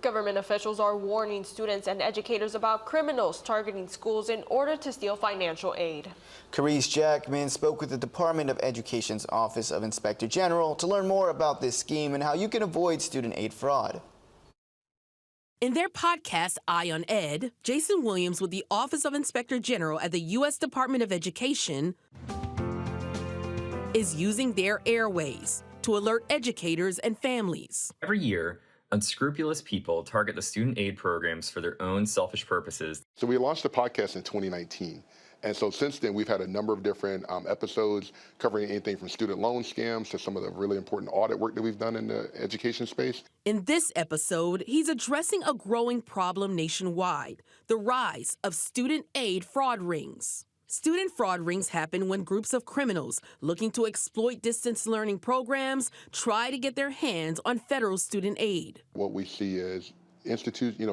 Government officials are warning students and educators about criminals targeting schools in order to steal financial aid. Carice Jackman spoke with the Department of Education's Office of Inspector General to learn more about this scheme and how you can avoid student aid fraud. In their podcast, Eye on Ed, Jason Williams with the Office of Inspector General at the U.S. Department of Education is using their airways to alert educators and families. Every year, unscrupulous people target the student aid programs for their own selfish purposes. So we launched the podcast in 2019. And so since then, we've had a number of different episodes covering anything from student loan scams to some of the really important audit work that we've done in the education space. In this episode, he's addressing a growing problem nationwide, the rise of student aid fraud rings. Student fraud rings happen when groups of criminals looking to exploit distance learning programs try to get their hands on federal student aid. What we see is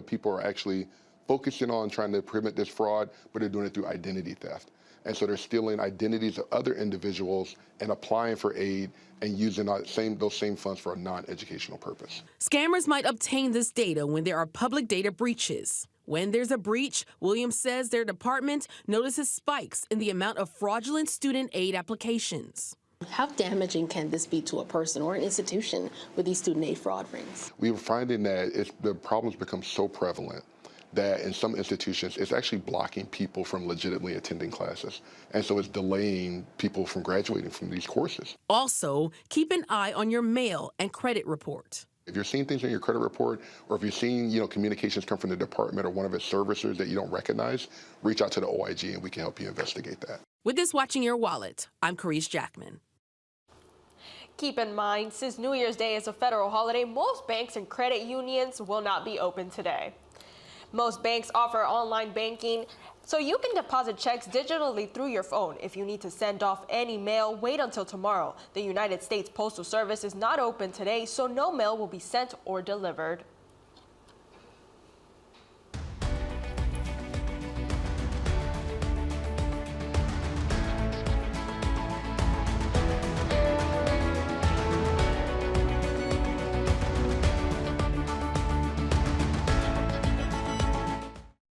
people are actually focusing on trying to prevent this fraud, but they're doing it through identity theft. And so they're stealing identities of other individuals and applying for aid and using those same funds for a non-educational purpose. Scammers might obtain this data when there are public data breaches. When there's a breach, Williams says their department notices spikes in the amount of fraudulent student aid applications. How damaging can this be to a person or an institution with these student aid fraud rings? We were finding that the problems become so prevalent that in some institutions, it's actually blocking people from legitimately attending classes. And so it's delaying people from graduating from these courses. Also, keep an eye on your mail and credit report. If you're seeing things in your credit report, or if you're seeing communications come from the department or one of its servicers that you don't recognize, reach out to the OIG and we can help you investigate that. With this Watching Your Wallet, I'm Carice Jackman. Keep in mind, since New Year's Day is a federal holiday, most banks and credit unions will not be open today. Most banks offer online banking, so you can deposit checks digitally through your phone. If you need to send off any mail, wait until tomorrow. The United States Postal Service is not open today, so no mail will be sent or delivered.